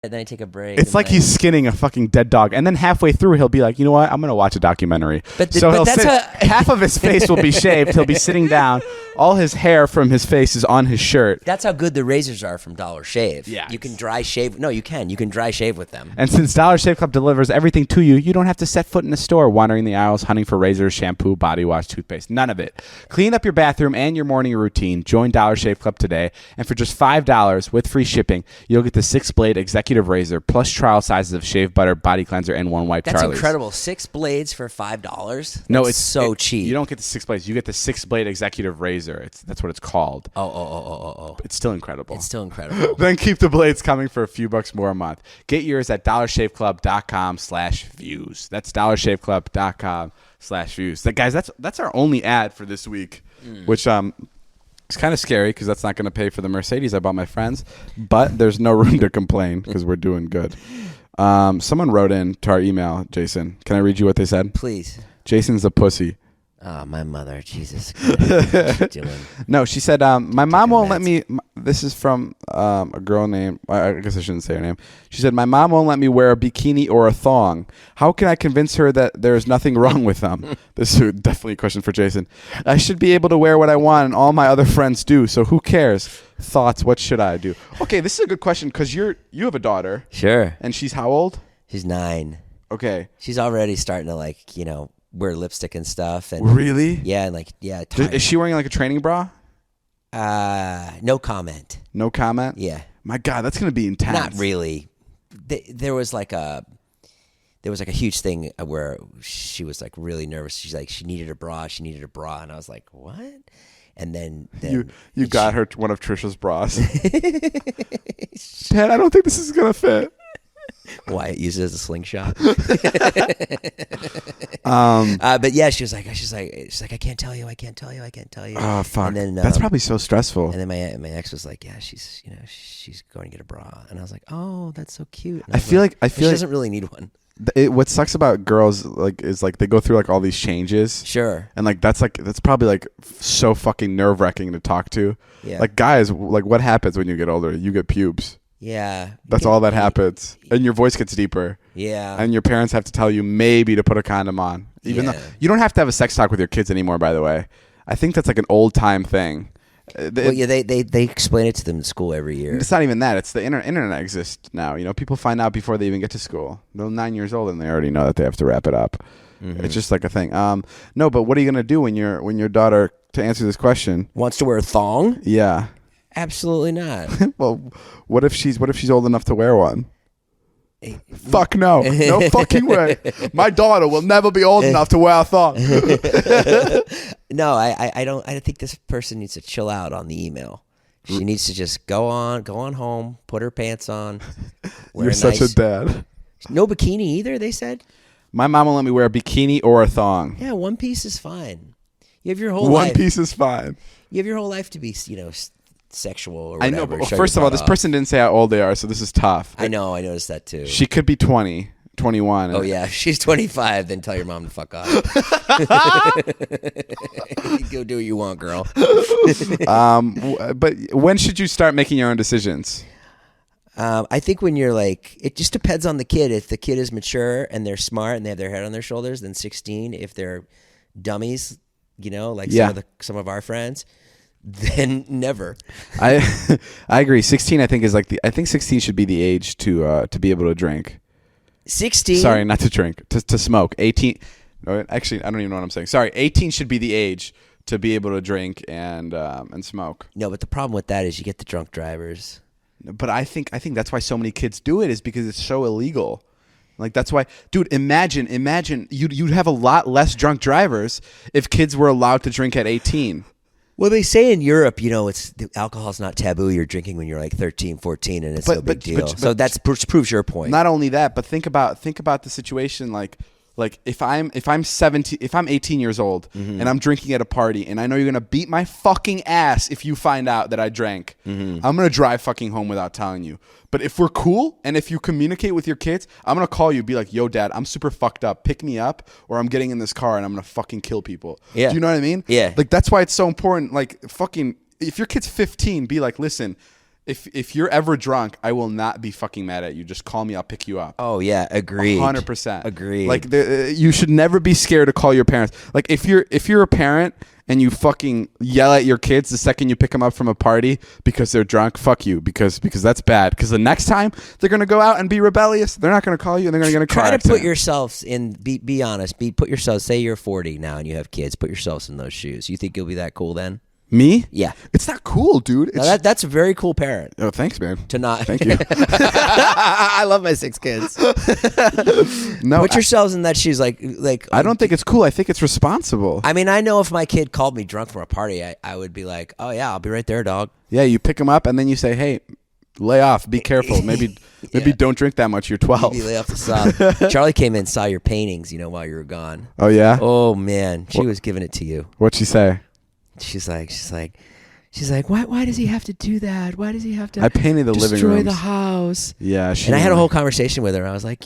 And then I take a break. It's like he's skinning a fucking dead dog, and then halfway through he'll be like, you know what? I'm gonna watch a documentary. Half of his face will be shaved. He'll be sitting down. All his hair from his face is on his shirt. That's how good the razors are from Dollar Shave. Yeah, you can dry shave. No, you can. You can dry shave with them. And since Dollar Shave Club delivers everything to you, you don't have to set foot in a store, wandering the aisles, hunting for razors, shampoo, body wash, toothpaste. None of it. Clean up your bathroom and your morning routine. Join Dollar Shave Club today, and for just $5 with free shipping, you'll get the 6-blade executive razor plus trial sizes of shave butter, body cleanser, and one wipe. That's Charlie's. Incredible. 6 blades for $5. No, it's so cheap. You don't get the 6 blades. You get the 6-blade executive razor. That's what it's called. Oh. It's still incredible. Then keep the blades coming for a few bucks more a month. Get yours at dollarshaveclub.com/views. That's dollarshaveclub.com/views. Guys, that's our only ad for this week, which it's kind of scary because that's not going to pay for the Mercedes I bought my friends, but there's no room to complain because we're doing good. Someone wrote in to our email, Jason. Can I read you what they said? Please. Jason's a pussy. Oh, my mother. Jesus. What you doing? No, she said, my mom won't let me. This is from a girl named, I guess I shouldn't say her name. She said, my mom won't let me wear a bikini or a thong. How can I convince her that there's nothing wrong with them? This is definitely a question for Jason. I should be able to wear what I want, and all my other friends do, so who cares? Thoughts, what should I do? Okay, this is a good question because you have a daughter. Sure. And she's how old? She's 9. Okay. She's already starting to wear lipstick and stuff. And really? Yeah, and is she wearing like a training bra? No comment. No comment? Yeah. My God, that's gonna be intense. Not really. There was like a huge thing where she was like really nervous. She's like she needed a bra, and I was like, what? And then you got her one of Trisha's bras. Dad, I don't think this is gonna fit. Wyatt used it as a slingshot. But yeah, she's like, I can't tell you. Oh fuck! And then, that's probably so stressful. And then my ex was like, yeah, she's going to get a bra, and I was like, oh, that's so cute. I feel like she doesn't really need one. What sucks about girls is they go through all these changes. Sure. And that's probably so fucking nerve wracking to talk to. Yeah. Guys, what happens when you get older? You get pubes. Yeah. That's all that happens. And your voice gets deeper. Yeah. And your parents have to tell you maybe to put a condom on. Even though you don't have to have a sex talk with your kids anymore, by the way. I think that's an old time thing. Well, yeah, they explain it to them in school every year. It's not even that. It's the internet exists now. People find out before they even get to school. They're 9 years old and they already know that they have to wrap it up. Mm-hmm. It's just a thing. No, but what are you gonna do when your daughter, to answer this question, wants to wear a thong? Yeah. Absolutely not. Well, what if she's old enough to wear one? Fuck no. No fucking way. My daughter will never be old enough to wear a thong. No, I don't. I think this person needs to chill out on the email. She needs to just go on home, put her pants on. You're such a dad. No bikini either, they said. My mom will let me wear a bikini or a thong. Yeah, one piece is fine. You have your whole life. One piece is fine. You have your whole life to be, sexual or whatever. I know, but first of all, this person didn't say how old they are, so this is tough. I know, I noticed that too. She could be 20, 21. Oh yeah, if she's 25, then tell your mom to fuck off. Go do what you want, girl. But when should you start making your own decisions? I think when you're it just depends on the kid. If the kid is mature and they're smart and they have their head on their shoulders, then 16. If they're dummies, some of our friends, then never. I agree. 16, I think is I think 16 should be the age to be able to drink. 16. Sorry, not to drink, to smoke. 18. No, actually, I don't even know what I'm saying. Sorry, 18 should be the age to be able to drink and smoke. No, but the problem with that is you get the drunk drivers. But I think that's why so many kids do it, is because it's so illegal. That's why, dude, imagine you'd have a lot less drunk drivers if kids were allowed to drink at 18. Well, they say in Europe, alcohol's not taboo. You're drinking when you're 13, 14, and it's no big deal. So that proves your point. Not only that, but think about the situation if I'm 18 years old and I'm drinking at a party and I know you're gonna beat my fucking ass if you find out that I drank, I'm gonna drive fucking home without telling you. But if we're cool and if you communicate with your kids, I'm gonna call you, be like, yo dad, I'm super fucked up, pick me up, or I'm getting in this car and I'm gonna fucking kill people. Yeah. Do you know what I mean? Yeah. That's why it's so important. Fucking, if your kid's 15, be like, listen, If you're ever drunk, I will not be fucking mad at you. Just call me. I'll pick you up. Oh yeah, agreed. 100%. Agreed. Like you should never be scared to call your parents. Like if you're a parent and you fucking yell at your kids the second you pick them up from a party because they're drunk, fuck you, because that's bad. Because the next time they're gonna go out and be rebellious, they're not gonna call you and they're gonna get in a car accident. Try to put yourselves in. Be honest. Put yourselves. Say you're 40 now and you have kids. Put yourselves in those shoes. You think you'll be that cool then? Me? Yeah. It's not cool, dude. No, that's a very cool parent. Oh, thanks, man. To not. Thank you. I love my 6 kids. No, put yourselves in that shoes. Like. I don't think it's cool. I think it's responsible. I mean, I know if my kid called me drunk from a party, I would be like, oh yeah, I'll be right there, dog. Yeah, you pick them up and then you say, hey, lay off. Be careful. Maybe don't drink that much. You're 12. Maybe lay off the sock. Charlie came in, saw your paintings, while you were gone. Oh yeah. Oh man, she was giving it to you. What'd she say? She's like, why does he have to do that? Why does he have to? I painted the living room. Destroy the house. Yeah, and I had a whole conversation with her. I was like,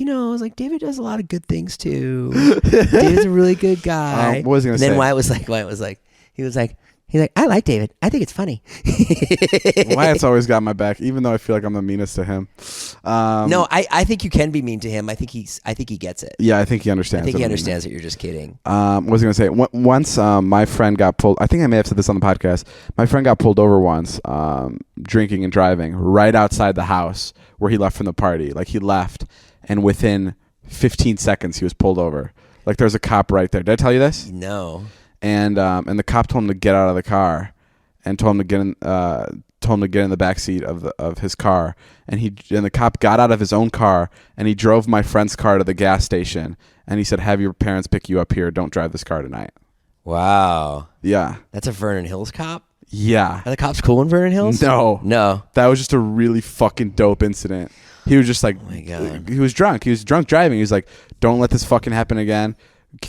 David does a lot of good things too. David's a really good guy. What was he gonna say? Then Wyatt was like, he's like, I like David. I think it's funny. Wyatt's always got my back, even though I feel like I'm the meanest to him. No, I think you can be mean to him. I think he gets it. Yeah, I think he understands. I think he understands that you're just kidding. What was I going to say? Once my friend got pulled, I think I may have said this on the podcast. My friend got pulled over once, drinking and driving right outside the house where he left from the party. Like he left, and within 15 seconds he was pulled over. Like there's a cop right there. Did I tell you this? No. And the cop told him to get out of the car, and told him to get in the back seat of his car. And the cop got out of his own car and he drove my friend's car to the gas station. And he said, "Have your parents pick you up here. Don't drive this car tonight." Wow. Yeah. That's a Vernon Hills cop? Yeah. Are the cops cool in Vernon Hills? No. That was just a really fucking dope incident. He was just like, oh my God. He was drunk. He was drunk driving. He was like, "Don't let this fucking happen again.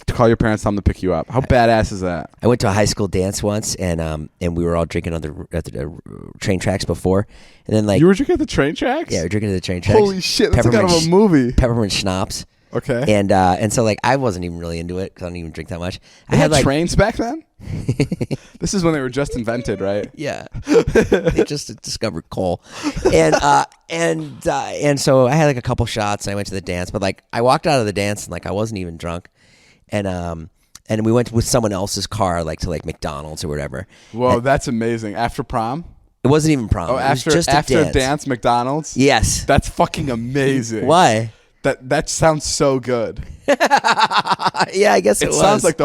Call your parents, tell them to pick you up." How badass is that? I went to a high school dance once, and we were all drinking on the train tracks before, and then you were drinking at the train tracks? Yeah, we were drinking at the train tracks. Holy shit, that's like out of a movie. Peppermint schnapps. Okay. And so I wasn't even really into it because I don't even drink that much. They had trains back then. This is when they were just invented, right? Yeah, they just discovered coal, and so I had like a couple shots. And I went to the dance, but I walked out of the dance and I wasn't even drunk. And we went with someone else's car, to McDonald's or whatever. Whoa, that's amazing. After prom? It wasn't even prom. Oh, after dance, McDonald's? Yes. That's fucking amazing. Why? That sounds so good. Yeah, I guess it was. It sounds like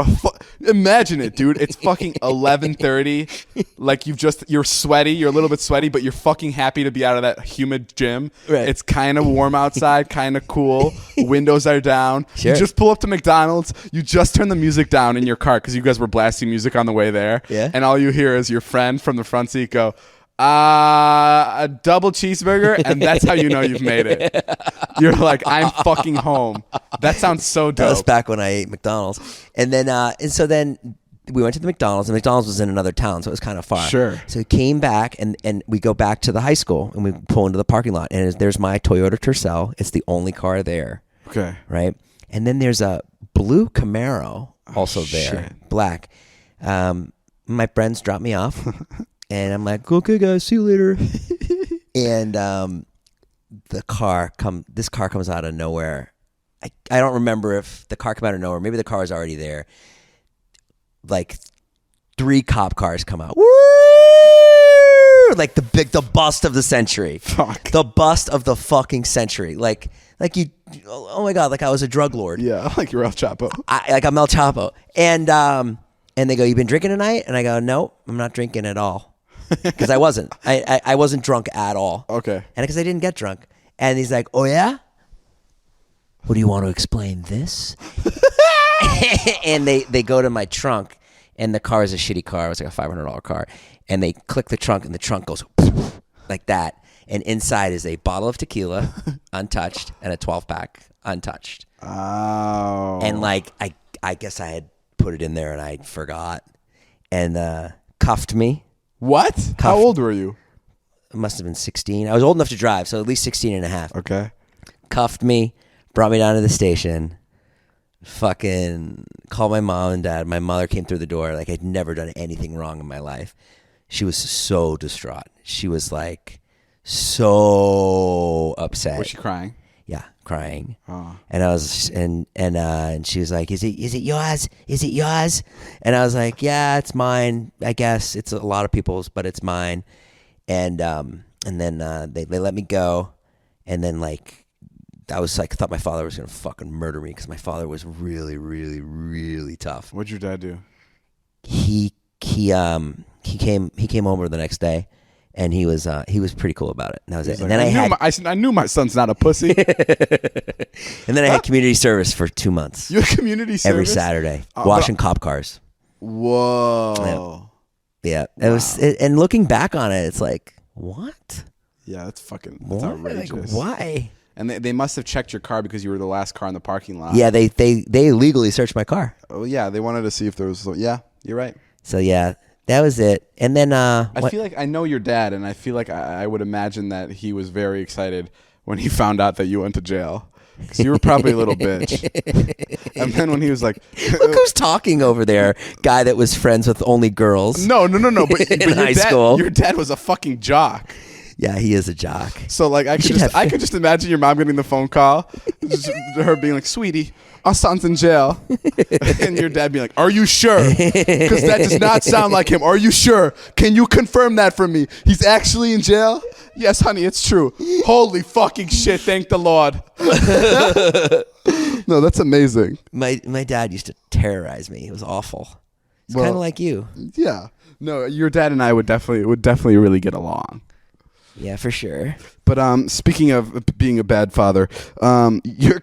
imagine it, dude. It's fucking 11:30. Like you're sweaty. You're a little bit sweaty, but you're fucking happy to be out of that humid gym. Right. It's kind of warm outside, kind of cool. Windows are down. Sure. You just pull up to McDonald's. You just turn the music down in your car because you guys were blasting music on the way there. Yeah. And all you hear is your friend from the front seat go, a double cheeseburger, and that's how you know you've made it. You're like, I'm fucking home. That sounds so dope. That was back when I ate McDonald's, and then we went to the McDonald's, and McDonald's was in another town, so it was kind of far. Sure. So we came back, and we go back to the high school, and we pull into the parking lot, and there's my Toyota Tercel. It's the only car there. Okay. Right, and then there's a blue Camaro also there, shit. black. My friends dropped me off. And I'm like, okay, guys, see you later. And this car comes out of nowhere. I don't remember if the car came out of nowhere. Maybe the car was already there. 3 cop cars come out. Woo! Like the bust of the century. Fuck. The bust of the fucking century. Like you, oh my God, like I was a drug lord. Yeah, like you're El Chapo. I'm El Chapo. And they go, you been drinking tonight? And I go, no, I'm not drinking at all. Because I wasn't. I wasn't drunk at all. Okay. And because I didn't get drunk. And he's like, oh yeah? What do you want to explain this? And they go to my trunk, and the car is a shitty car. It was like a $500 car. And they click the trunk, and the trunk goes like that. And inside is a bottle of tequila, untouched, and a 12-pack, untouched. Oh. And I guess I had put it in there, and I forgot. And cuffed me. What? How old were you? I must have been 16. I was old enough to drive, so at least 16 and a half. Okay. Cuffed me, brought me down to the station, fucking called my mom and dad. My mother came through the door like I'd never done anything wrong in my life. She was so distraught. She was like so upset. Was she crying? Yeah, crying. Oh. And I was, and she was like, "Is it yours? Is it yours?" And I was like, "Yeah, it's mine. I guess it's a lot of people's, but it's mine." And then they let me go, and then like I was like, I thought my father was gonna fucking murder me because my father was really, really, really tough. What'd your dad do? He came over the next day. And he was pretty cool about it. And that was it. And like, then I knew my son's not a pussy. And then I had community service for 2 months. You had community service every Saturday, washing cop cars. Whoa. Yeah. It was. And looking back on it, it's like, what? Yeah, that's outrageous. Like, why? And they must have checked your car because you were the last car in the parking lot. Yeah, they illegally searched my car. Oh yeah, they wanted to see if there was. Yeah, you're right. So yeah. That was it. And then I feel like I know your dad, and I feel like I would imagine that he was very excited when he found out that you went to jail. Because you were probably a little bitch. And then when he was like... Look who's talking over there. Guy that was friends with only girls. No. But in high school. Your dad was a fucking jock. Yeah, he is a jock. So like I could just imagine your mom getting the phone call, just her being like, "Sweetie, our son's in jail," and your dad being like, "Are you sure? Because that does not sound like him. Are you sure? Can you confirm that for me? He's actually in jail." "Yes, honey, it's true." "Holy fucking shit! Thank the Lord." No, that's amazing. My dad used to terrorize me. It was awful. It's kind of like you. Yeah. No, your dad and I would definitely really get along. Yeah, for sure. But speaking of being a bad father, your